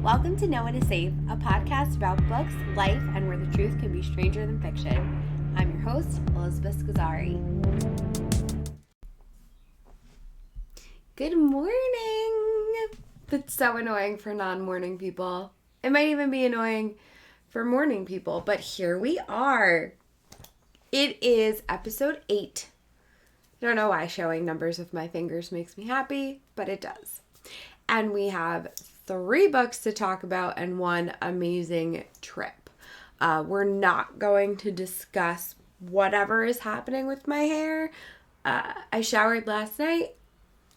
Welcome to No One is Safe, a podcast about books, life, and where the truth can be stranger than fiction. I'm your host, Elizabeth Scozzari. Good morning! That's so annoying for non-morning people. It might even be annoying for morning people, but here we are. It is episode 8. I don't know why showing numbers with my fingers makes me happy, but it does. And we have 3 books to talk about and one amazing trip. We're not going to discuss whatever is happening with my hair. I showered last night.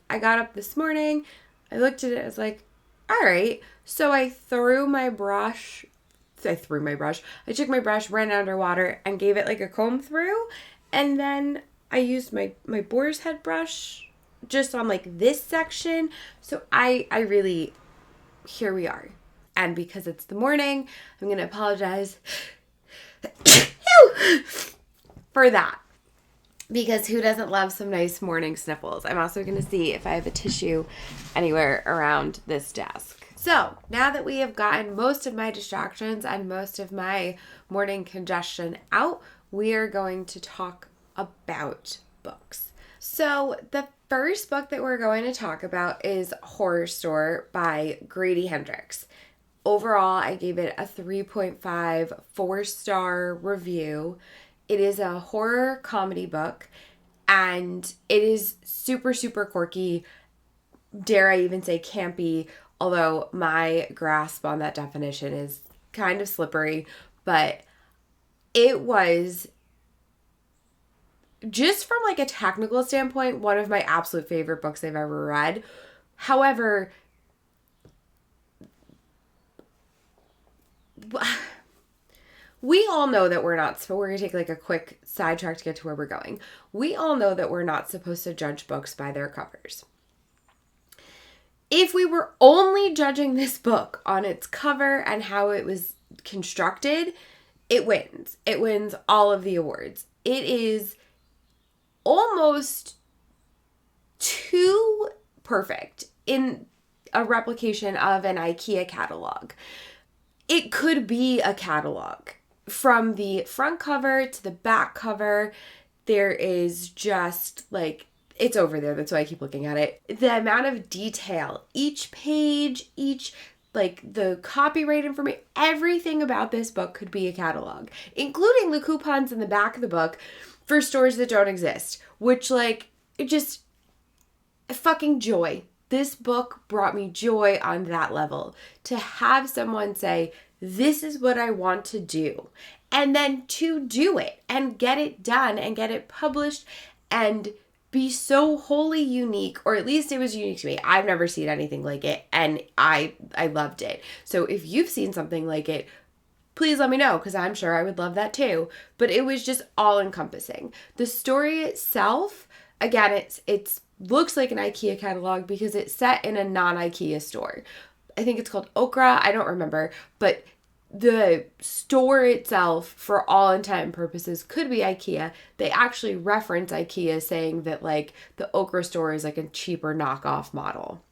I got up this morning. I looked at it. I was like, all right. So I took my brush, ran it underwater, and gave it like a comb through. And then I used my boar's head brush just on like this section. So I really, here we are. And because it's the morning, I'm going to apologize for that. Because who doesn't love some nice morning sniffles? I'm also going to see if I have a tissue anywhere around this desk. So now that we have gotten most of my distractions and most of my morning congestion out, we are going to talk about books. So the first book that we're going to talk about is Horrorstör by Grady Hendrix. Overall, I gave it a 3.5 4-star review. It is a horror comedy book, and it is super, super quirky. Dare I even say campy, although my grasp on that definition is kind of slippery. But it was, just from like a technical standpoint, one of my absolute favorite books I've ever read. However, we all know that we're going to take like a quick sidetrack to get to where we're going. We all know that we're not supposed to judge books by their covers. If we were only judging this book on its cover and how it was constructed, it wins. It wins all of the awards. It is almost too perfect in a replication of an IKEA catalog. It could be a catalog. From the front cover to the back cover, there is just like, it's over there. That's why I keep looking at it. The amount of detail, each page, like the copyright information, everything about this book could be a catalog, including the coupons in the back of the book for stores that don't exist, which like, it just, fucking joy. This book brought me joy on that level. To have someone say, this is what I want to do, and then to do it and get it done and get it published and be so wholly unique, or at least it was unique to me. I've never seen anything like it, and I loved it. So if you've seen something like it, please let me know, because I'm sure I would love that too. But it was just all encompassing. The story itself, again, it's looks like an IKEA catalog because it's set in a non-IKEA store. I think it's called Okra. I don't remember. But the store itself, for all intent and purposes, could be IKEA. They actually reference IKEA, saying that like the Okra store is like a cheaper knockoff model.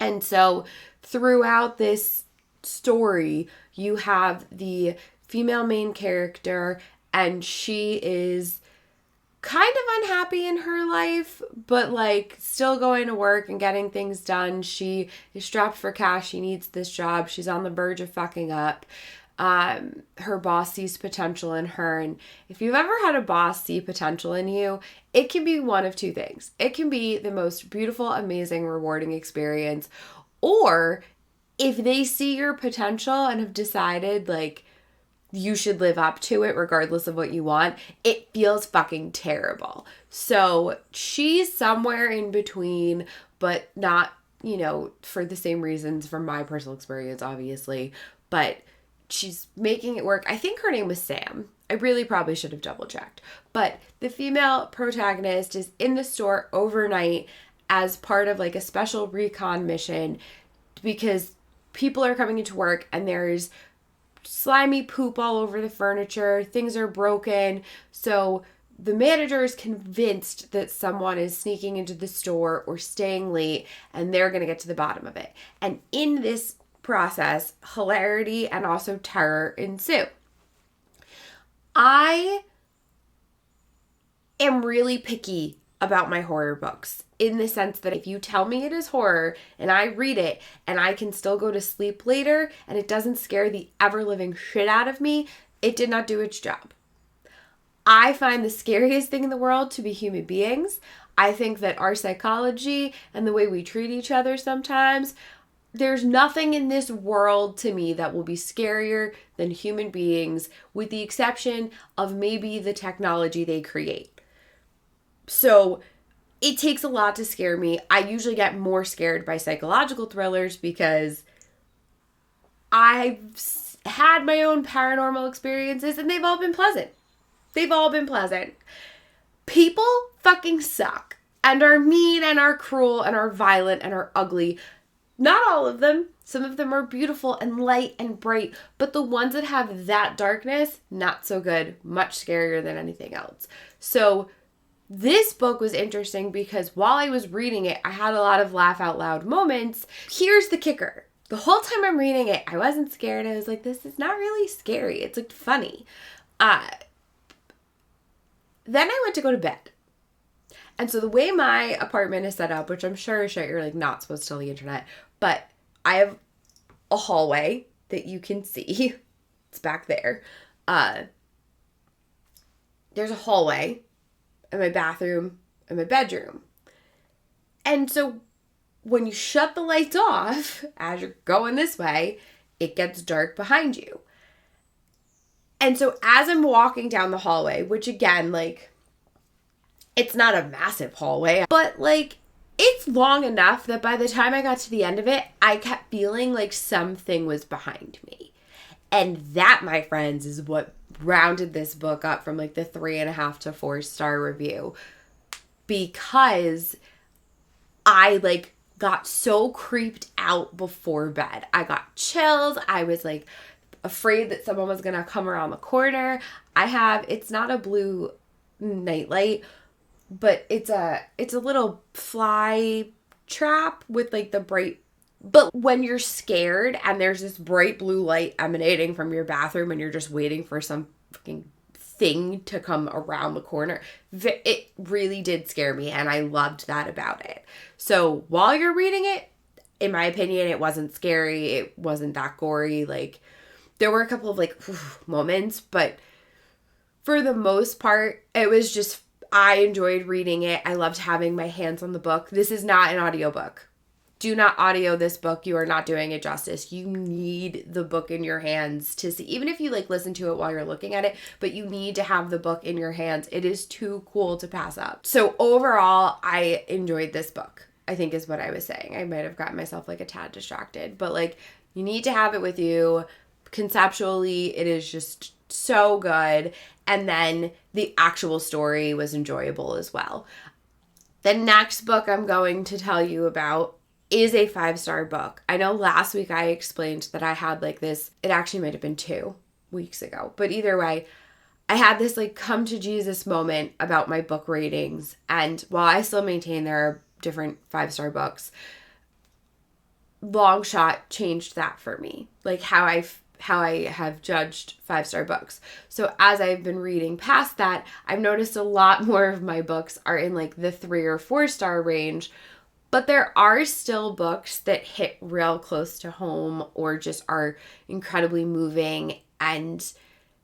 And so throughout this story, you have the female main character, and she is kind of unhappy in her life, but like still going to work and getting things done. She is strapped for cash. She needs this job. She's on the verge of fucking up. Her boss sees potential in her. And if you've ever had a boss see potential in you, it can be one of 2 things. It can be the most beautiful, amazing, rewarding experience. Or if they see your potential and have decided like, you should live up to it regardless of what you want, it feels fucking terrible. So she's somewhere in between, but not, for the same reasons from my personal experience, obviously. But she's making it work. I think her name was Sam. I really probably should have double checked. But the female protagonist is in the store overnight as part of like a special recon mission because people are coming into work and there's slimy poop all over the furniture. Things are broken. So the manager is convinced that someone is sneaking into the store or staying late, and they're going to get to the bottom of it. And in this process, hilarity and also terror ensue. I am really picky about my horror books in the sense that if you tell me it is horror and I read it and I can still go to sleep later and it doesn't scare the ever-living shit out of me, it did not do its job. I find the scariest thing in the world to be human beings. I think that our psychology and the way we treat each other sometimes, there's nothing in this world to me that will be scarier than human beings, with the exception of maybe the technology they create. So it takes a lot to scare me. I usually get more scared by psychological thrillers because I've had my own paranormal experiences and they've all been pleasant. People fucking suck and are mean and are cruel and are violent and are ugly. Not all of them. Some of them are beautiful and light and bright, but the ones that have that darkness, not so good. Much scarier than anything else. So this book was interesting because while I was reading it, I had a lot of laugh out loud moments. Here's the kicker. The whole time I'm reading it, I wasn't scared. I was like, this is not really scary. It's like funny. Then I went to go to bed. And so the way my apartment is set up, which I'm sure is shit you're like not supposed to tell the internet, but I have a hallway that you can see. It's back there. There's a hallway and my bathroom and my bedroom. And so when you shut the lights off, as you're going this way, it gets dark behind you. And so as I'm walking down the hallway, which again, like, it's not a massive hallway, but like, it's long enough that by the time I got to the end of it, I kept feeling like something was behind me. And that, my friends, is what rounded this book up from like the 3.5 to 4-star review. Because I like got so creeped out before bed. I got chills. I was like afraid that someone was going to come around the corner. It's not a blue nightlight, but it's a little fly trap with like the bright, but when you're scared and there's this bright blue light emanating from your bathroom and you're just waiting for some fucking thing to come around the corner, it really did scare me and I loved that about it. So while you're reading it, in my opinion, it wasn't scary. It wasn't that gory. Like, there were a couple of like moments, but for the most part, it was just, I enjoyed reading it. I loved having my hands on the book. This is not an audiobook. Do not audio this book. You are not doing it justice. You need the book in your hands to see, even if you like listen to it while you're looking at it, but you need to have the book in your hands. It is too cool to pass up. So overall, I enjoyed this book, I think is what I was saying. I might have gotten myself like a tad distracted, but like, you need to have it with you. Conceptually, it is just so good. And then the actual story was enjoyable as well. The next book I'm going to tell you about is a 5-star book. I know last week I explained that I had like this, it actually might have been 2 weeks ago, but either way, I had this like come to Jesus moment about my book ratings. And while I still maintain there are different 5-star books, Long Shot changed that for me. Like how I have judged 5-star books. So as I've been reading past that, I've noticed a lot more of my books are in like the 3 or 4-star range, but there are still books that hit real close to home or just are incredibly moving and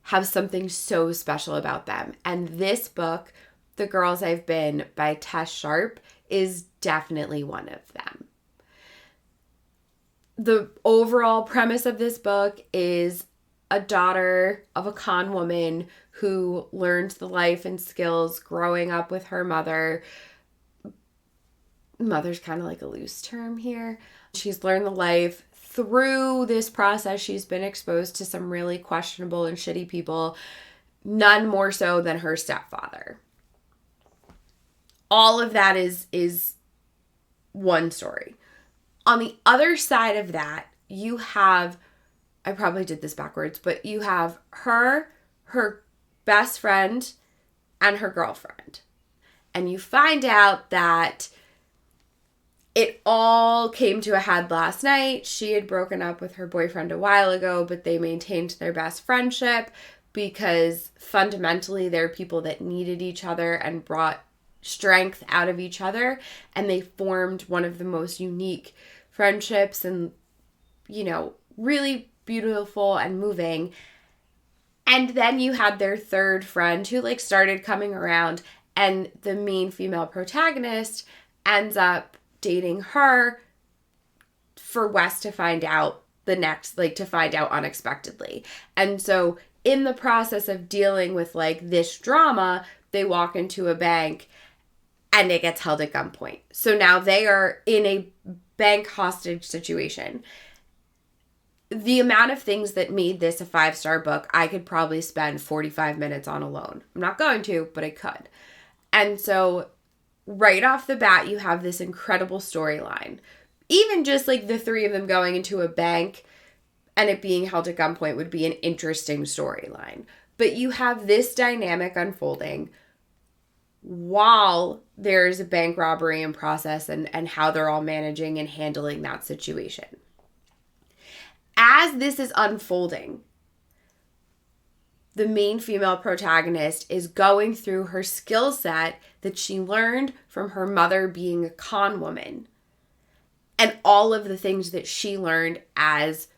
have something so special about them. And this book, The Girls I've Been by Tess Sharpe, is definitely one of them. The overall premise of this book is a daughter of a con woman who learns the life and skills growing up with her mother. Mother's kind of like a loose term here. She's learned the life. Through this process, she's been exposed to some really questionable and shitty people, none more so than her stepfather. All of that is one story. On the other side of that, you have, I probably did this backwards, but you have her best friend, and her girlfriend. And you find out that It all came to a head last night. She had broken up with her boyfriend a while ago, but they maintained their best friendship because fundamentally they're people that needed each other and brought strength out of each other. And they formed one of the most unique friendships and, you know, really beautiful and moving. And then you had their third friend who like started coming around, and the main female protagonist ends up dating her for Wes to find out to find out unexpectedly. And so in the process of dealing with like this drama, they walk into a bank and it gets held at gunpoint. So now they are in a bank hostage situation. The amount of things that made this a 5-star book, I could probably spend 45 minutes on alone. I'm not going to, but I could. And so right off the bat, you have this incredible storyline. Even just like the three of them going into a bank and it being held at gunpoint would be an interesting storyline. But you have this dynamic unfolding while there's a bank robbery in process and how they're all managing and handling that situation. As this is unfolding, the main female protagonist is going through her skill set that she learned from her mother being a con woman, and all of the things that she learned as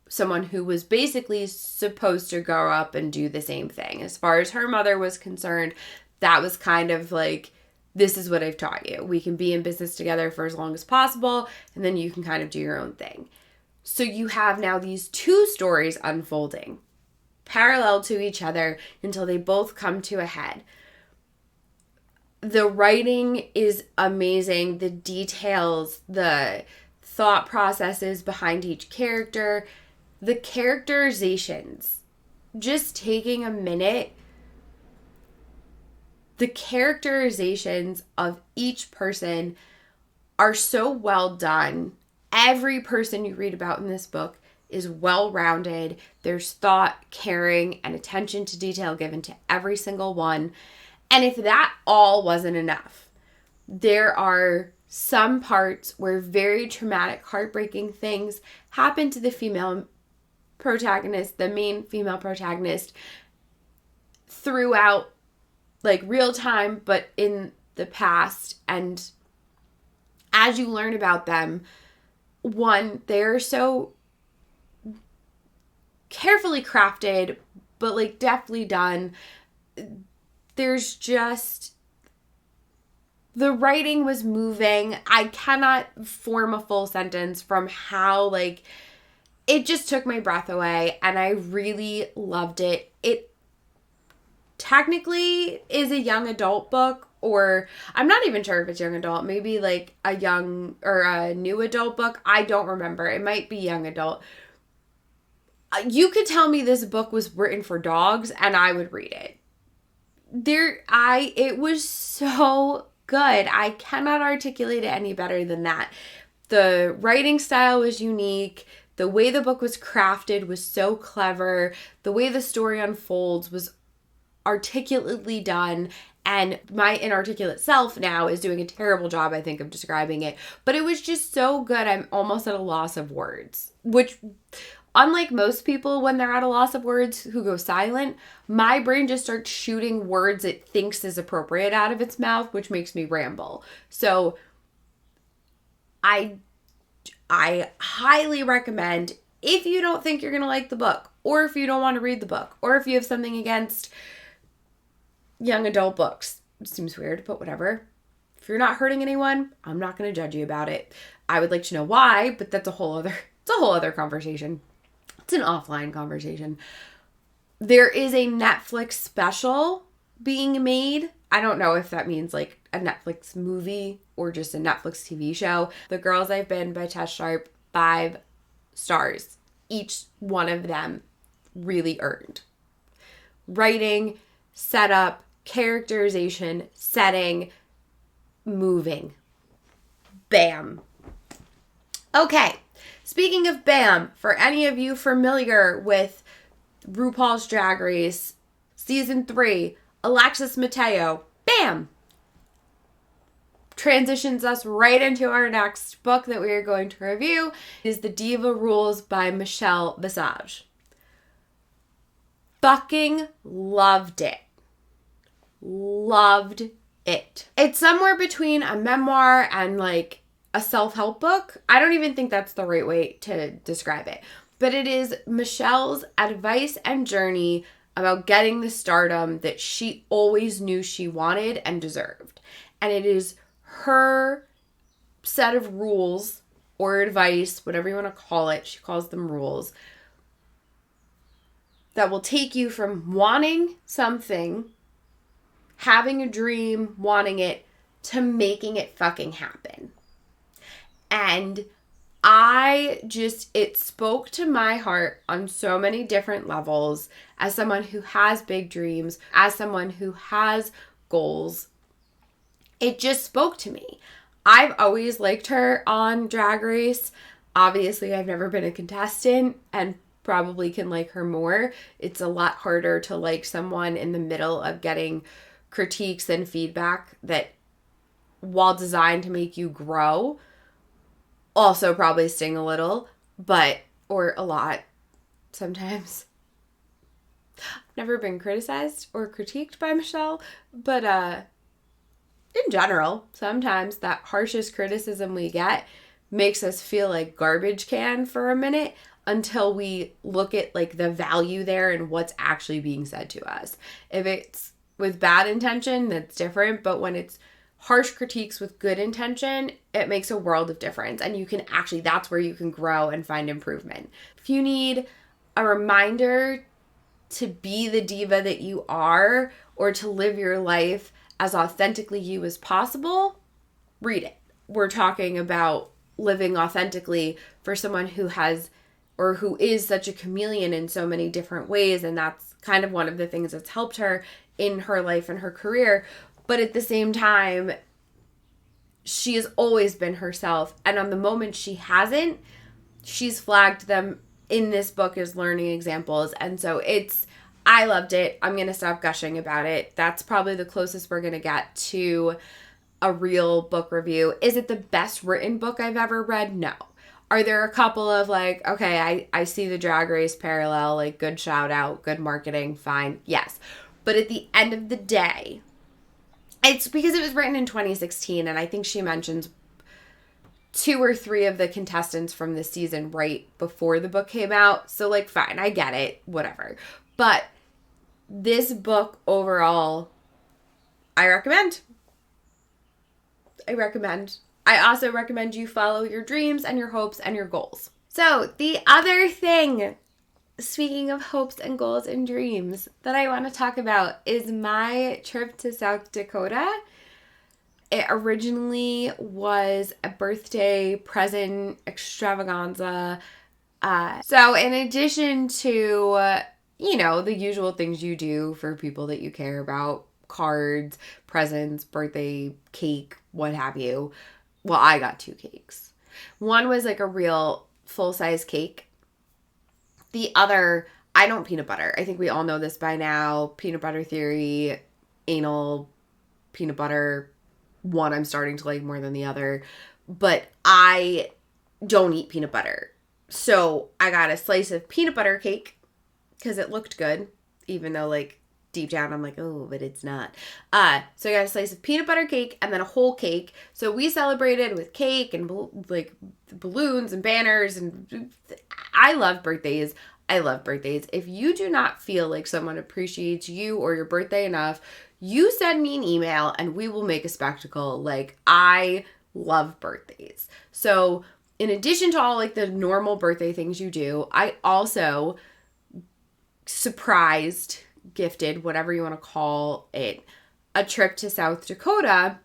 someone who was basically supposed to grow up and do the same thing. As far as her mother was concerned, that was kind of like, this is what I've taught you. We can be in business together for as long as possible, and then you can kind of do your own thing. So you have now these two stories unfolding parallel to each other until they both come to a head. The writing is amazing. The details, the thought processes behind each character, the characterizations. Just taking a minute, the characterizations of each person are so well done. Every person you read about in this book is well-rounded. There's thought, caring, and attention to detail given to every single one. And if that all wasn't enough, there are some parts where very traumatic, heartbreaking things happen to the female protagonist, the main female protagonist, throughout like real time, but in the past. And as you learn about them, one, they're so carefully crafted, but like deftly done. There's just, the writing was moving. I cannot form a full sentence from how like it just took my breath away, and I really loved it. It technically is a young adult book, or I'm not even sure if it's young adult, maybe like a young or a new adult book. I don't remember. It might be young adult. You could tell me this book was written for dogs and I would read it. It was so good. I cannot articulate it any better than that. The writing style was unique. The way the book was crafted was so clever. The way the story unfolds was articulately done. And my inarticulate self now is doing a terrible job, I think, of describing it. But it was just so good, I'm almost at a loss of words. Which, unlike most people when they're at a loss of words who go silent, my brain just starts shooting words it thinks is appropriate out of its mouth, which makes me ramble. So I highly recommend, if you don't think you're going to like the book, or if you don't want to read the book, or if you have something against young adult books. It seems weird, but whatever. If you're not hurting anyone, I'm not going to judge you about it. I would like to know why, but that's a whole other conversation. It's an offline conversation. There is a Netflix special being made. I don't know if that means like a Netflix movie or just a Netflix TV show. The Girls I've Been by Tess Sharpe, 5 stars. Each one of them really earned. Writing, setup, characterization, setting, moving. Bam. Okay. Speaking of bam, for any of you familiar with RuPaul's Drag Race Season 3, Alexis Mateo, bam! transitions us right into our next book that we are going to review. It is The Diva Rules by Michelle Visage. Fucking loved it. Loved it. It's somewhere between a memoir and like a self-help book. I don't even think that's the right way to describe it. But it is Michelle's advice and journey about getting the stardom that she always knew she wanted and deserved. And it is her set of rules or advice, whatever you want to call it, she calls them rules, that will take you from wanting something, having a dream, wanting it, to making it fucking happen. And it spoke to my heart on so many different levels as someone who has big dreams, as someone who has goals. It just spoke to me. I've always liked her on Drag Race. Obviously, I've never been a contestant and probably can like her more. It's a lot harder to like someone in the middle of getting critiques and feedback that, while designed to make you grow, also probably sting a little, or a lot sometimes. I've never been criticized or critiqued by Michelle, but in general, sometimes that harshest criticism we get makes us feel like garbage can for a minute until we look at like the value there and what's actually being said to us. If it's with bad intention, that's different, but when it's harsh critiques with good intention, it makes a world of difference. And you can actually, that's where you can grow and find improvement. If you need a reminder to be the diva that you are, or to live your life as authentically you as possible, read it. We're talking about living authentically for someone who has, or who is such a chameleon in so many different ways. And that's kind of one of the things that's helped her in her life and her career. But at the same time, she has always been herself. And on the moment she hasn't, she's flagged them in this book as learning examples. And so I loved it. I'm going to stop gushing about it. That's probably the closest we're going to get to a real book review. Is it the best written book I've ever read? No. Are there a couple of like, okay, I see the Drag Race parallel, like good shout out, good marketing, fine. Yes. But at the end of the day, it's because it was written in 2016, and I think she mentions 2 or 3 of the contestants from this season right before the book came out. So, like, fine, I get it, whatever. But this book overall, I recommend. I also recommend you follow your dreams and your hopes and your goals. So, the other thing, speaking of hopes and goals and dreams, that I want to talk about is my trip to South Dakota. It originally was a birthday present extravaganza. So in addition to, the usual things you do for people that you care about, cards, presents, birthday cake, what have you. Well, I got 2 cakes. One was like a real full-size cake. The other, I don't peanut butter. I think we all know this by now. Peanut butter theory, anal peanut butter. One I'm starting to like more than the other. But I don't eat peanut butter. So I got a slice of peanut butter cake because it looked good. Even though like deep down I'm like, oh, but it's not. So I got a slice of peanut butter cake and then a whole cake. So we celebrated with cake and like balloons and banners, and I love birthdays. If you do not feel like someone appreciates you or your birthday enough, you send me an email and we will make a spectacle. Like, I love birthdays. So in addition to all like the normal birthday things you do, I also gifted, whatever you want to call it, a trip to South Dakota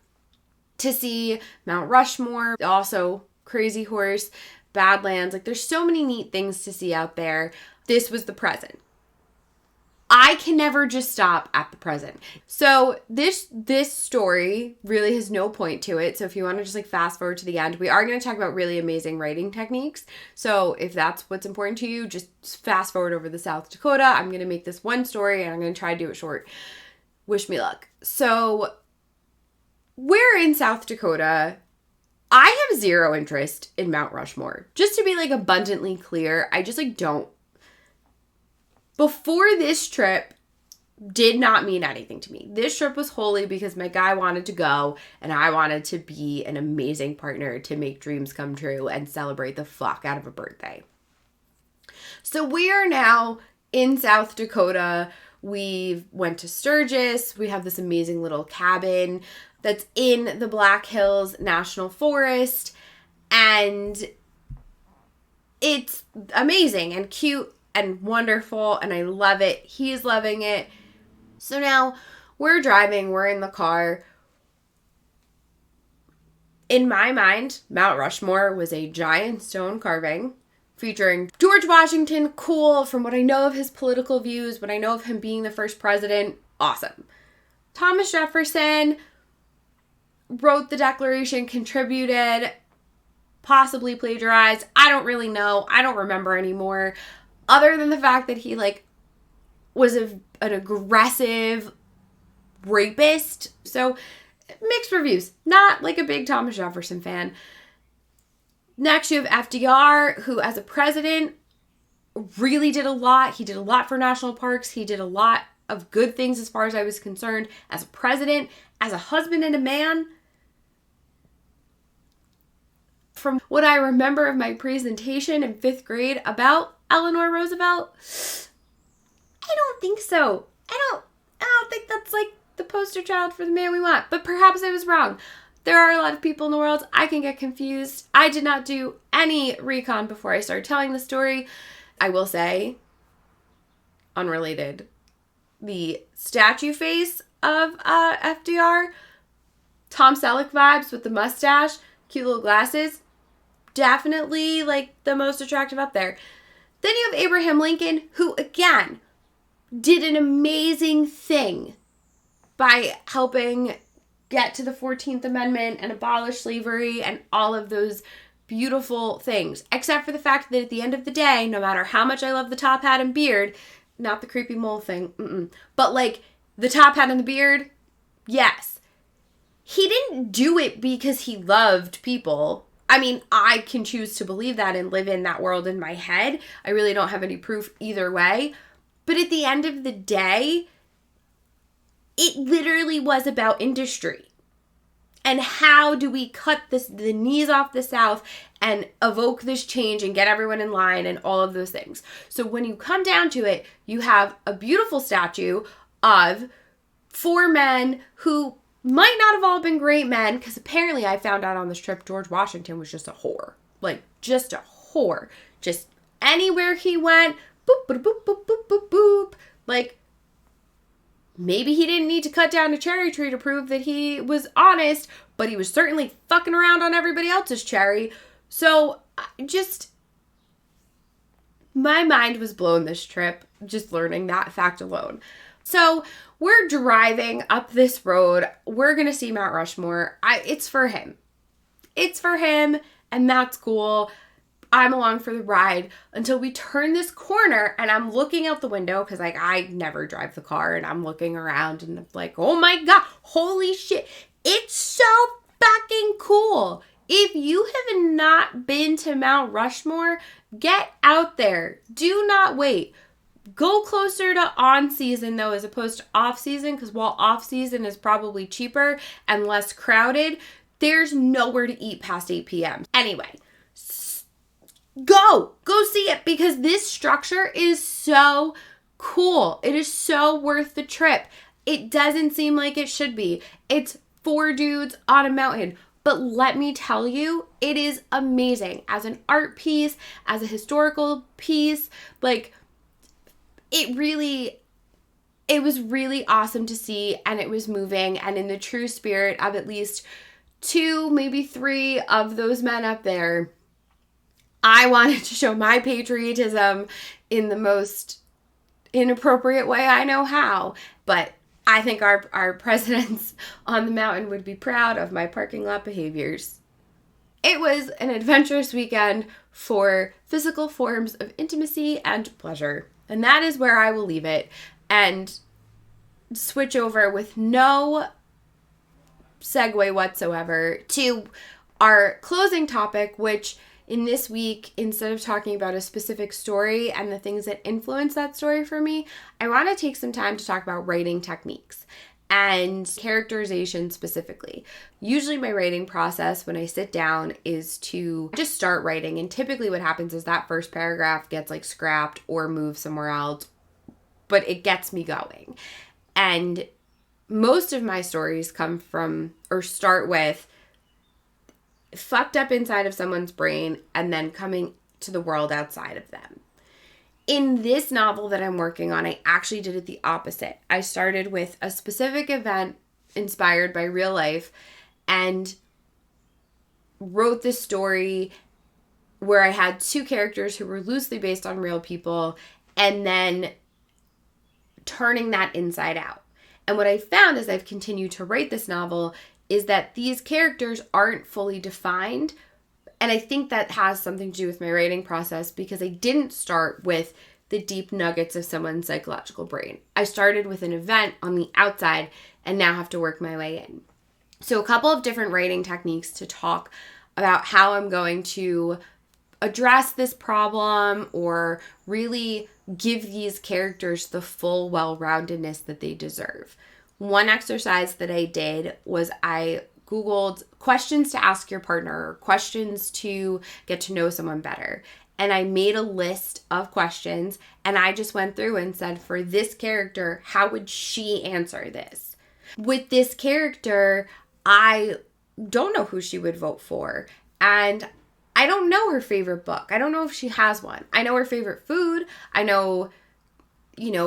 to see Mount Rushmore, also Crazy Horse, Badlands. Like, there's so many neat things to see out there. This was the present. I can never just stop at the present. So this story really has no point to it. So if you want to just like fast forward to the end, we are going to talk about really amazing writing techniques. So if that's what's important to you, just fast forward over the South Dakota. I'm going to make this one story and I'm going to try to do it short. Wish me luck. So we're in South Dakota. I have zero interest in Mount Rushmore. Just to be like abundantly clear, I just like don't. Before this trip did not mean anything to me. This trip was wholly because my guy wanted to go and I wanted to be an amazing partner to make dreams come true and celebrate the fuck out of a birthday. So we are now in South Dakota. We went to Sturgis. We have this amazing little cabin that's in the Black Hills National Forest. And it's amazing and cute and wonderful. And I love it. He's loving it. So now we're driving. We're in the car. In my mind, Mount Rushmore was a giant stone carving featuring George Washington. Cool. From what I know of his political views, what I know of him being the first president, awesome. Thomas Jefferson wrote the Declaration, contributed, possibly plagiarized. I don't really know. I don't remember anymore. Other than the fact that he was an aggressive rapist. So mixed reviews. Not like a big Thomas Jefferson fan. Next, you have FDR, who as a president really did a lot. He did a lot for national parks. He did a lot of good things as far as I was concerned. As a president, as a husband and a man. From what I remember of my presentation in 5th grade about Eleanor Roosevelt, I don't think so. I don't think that's like the poster child for the man we want. But perhaps I was wrong. There are a lot of people in the world. I can get confused. I did not do any recon before I started telling the story. I will say, unrelated, the statue face of FDR, Tom Selleck vibes with the mustache, cute little glasses, definitely like the most attractive up there. Then you have Abraham Lincoln, who again did an amazing thing by helping get to the 14th Amendment and abolish slavery and all of those beautiful things. Except for the fact that at the end of the day, no matter how much I love the top hat and beard, not the creepy mole thing, but like the top hat and the beard, yes. He didn't do it because he loved people. I mean, I can choose to believe that and live in that world in my head. I really don't have any proof either way. But at the end of the day, it literally was about industry. And how do we cut the knees off the South and evoke this change and get everyone in line and all of those things. So when you come down to it, you have a beautiful statue of 4 men who might not have all been great men, because apparently I found out on this trip George Washington was just a whore. Like, just a whore. Just anywhere he went, boop, boop, boop, boop, boop, boop, boop. Like, maybe he didn't need to cut down a cherry tree to prove that he was honest, but he was certainly fucking around on everybody else's cherry. So, my mind was blown this trip, just learning that fact alone. So, we're driving up this road. We're going to see Mount Rushmore. It's for him. It's for him, and that's cool. I'm along for the ride until we turn this corner, and I'm looking out the window because, like, I never drive the car, and I'm looking around, and I'm like, oh my God, holy shit. It's so fucking cool. If you have not been to Mount Rushmore, get out there. Do not wait. Go closer to on season though, as opposed to off season, because while off season is probably cheaper and less crowded, there's nowhere to eat past 8 p.m. Anyway, go see it, because this structure is so cool. It is so worth the trip. It doesn't seem like it should be. It's 4 dudes on a mountain. But let me tell you, it is amazing as an art piece, as a historical piece. Like, it was really awesome to see, and it was moving, and in the true spirit of at least 2, maybe 3 of those men up there, I wanted to show my patriotism in the most inappropriate way I know how. But I think our presidents on the mountain would be proud of my parking lot behaviors. It was an adventurous weekend for physical forms of intimacy and pleasure. And that is where I will leave it and switch over with no segue whatsoever to our closing topic, which in this week, instead of talking about a specific story and the things that influence that story for me, I want to take some time to talk about writing techniques and characterization specifically. Usually my writing process when I sit down is to just start writing, and typically what happens is that first paragraph gets like scrapped or moved somewhere else, but it gets me going. And most of my stories come from or start with fucked up inside of someone's brain and then coming to the world outside of them. In this novel that I'm working on, I actually did it the opposite. I started with a specific event inspired by real life and wrote this story where I had two characters who were loosely based on real people and then turning that inside out. And what I found as I've continued to write this novel is that these characters aren't fully defined. And I think that has something to do with my writing process because I didn't start with the deep nuggets of someone's psychological brain. I started with an event on the outside and now have to work my way in. So a couple of different writing techniques to talk about how I'm going to address this problem or really give these characters the full well-roundedness that they deserve. One exercise that I did was I Googled questions to ask your partner, or questions to get to know someone better. And I made a list of questions and I just went through and said, for this character, how would she answer this? With this character, I don't know who she would vote for. And I don't know her favorite book. I don't know if she has one. I know her favorite food. I know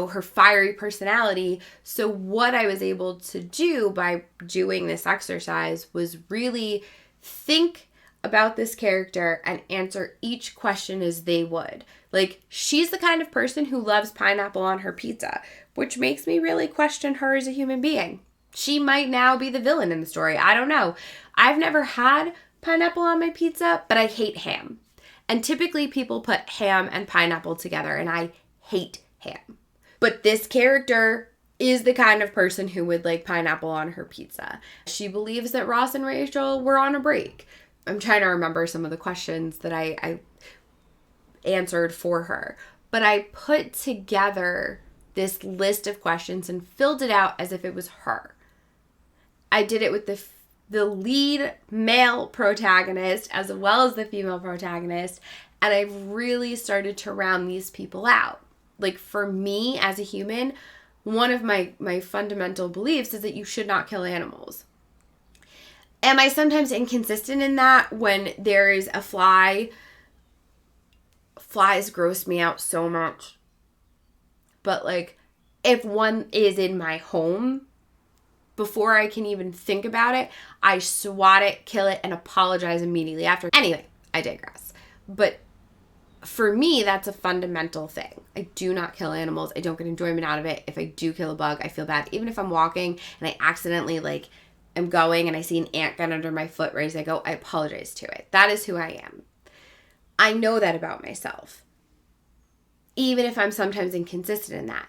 her fiery personality. So what I was able to do by doing this exercise was really think about this character and answer each question as they would. Like, she's the kind of person who loves pineapple on her pizza, which makes me really question her as a human being. She might now be the villain in the story. I don't know. I've never had pineapple on my pizza, but I hate ham. And typically people put ham and pineapple together, and I hate ham. But this character is the kind of person who would like pineapple on her pizza. She believes that Ross and Rachel were on a break. I'm trying to remember some of the questions that I answered for her. But I put together this list of questions and filled it out as if it was her. I did it with the lead male protagonist as well as the female protagonist. And I really started to round these people out. Like, for me as a human, one of my fundamental beliefs is that you should not kill animals. Am I sometimes inconsistent in that when there is a fly? Flies gross me out so much. But like, if one is in my home, before I can even think about it, I swat it, kill it, and apologize immediately after. Anyway, I digress. But for me, that's a fundamental thing. I do not kill animals. I don't get enjoyment out of it. If I do kill a bug, I feel bad. Even if I'm walking and I accidentally am going and I see an ant get under my foot right as I go, I apologize to it. That is who I am. I know that about myself. Even if I'm sometimes inconsistent in that.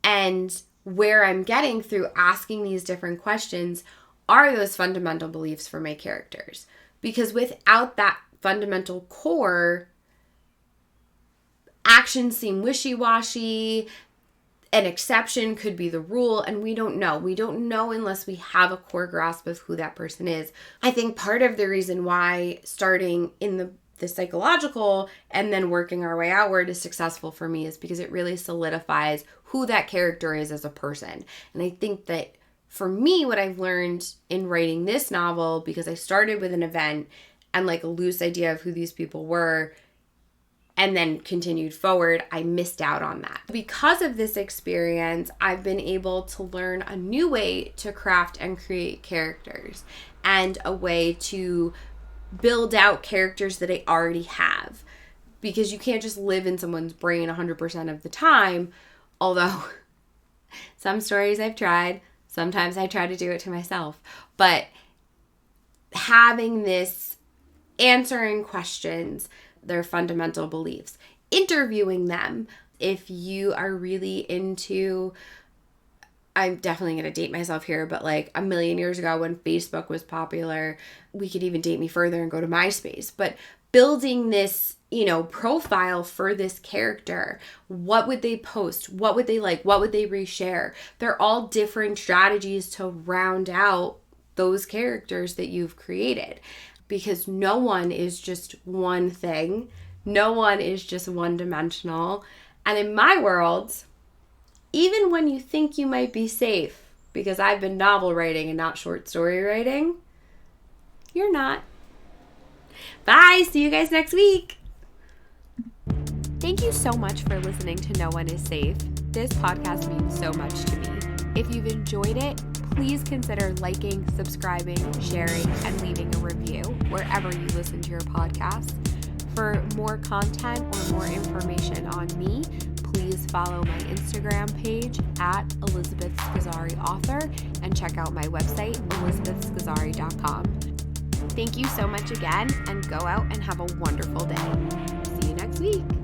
And where I'm getting through asking these different questions are those fundamental beliefs for my characters. Because without that fundamental core, actions seem wishy-washy, an exception could be the rule, and we don't know. We don't know unless we have a core grasp of who that person is. I think part of the reason why starting in the psychological and then working our way outward is successful for me is because it really solidifies who that character is as a person. And I think that for me, what I've learned in writing this novel, because I started with an event and like a loose idea of who these people were, and then continued forward, I missed out on that. Because of this experience, I've been able to learn a new way to craft and create characters and a way to build out characters that I already have. Because you can't just live in someone's brain 100% of the time, although some stories I've tried, sometimes I try to do it to myself. But having this answering questions, their fundamental beliefs, interviewing them. If you are really into I'm definitely going to date myself here, but like a million years ago when Facebook was popular, we could even date me further and go to MySpace. But building this, profile for this character, what would they post? What would they like? What would they reshare? They're all different strategies to round out those characters that you've created, because no one is just one thing. No one is just one-dimensional. And in my world, even when you think you might be safe, because I've been novel writing and not short story writing, you're not. Bye. See you guys next week. Thank you so much for listening to No One Is Safe. This podcast means so much to me. If you've enjoyed it, please consider liking, subscribing, sharing, and leaving a review wherever you listen to your podcasts. For more content or more information on me, please follow my Instagram page at Elizabeth Scozzari Author and check out my website, elizabethscozzari.com. Thank you so much again, and go out and have a wonderful day. See you next week.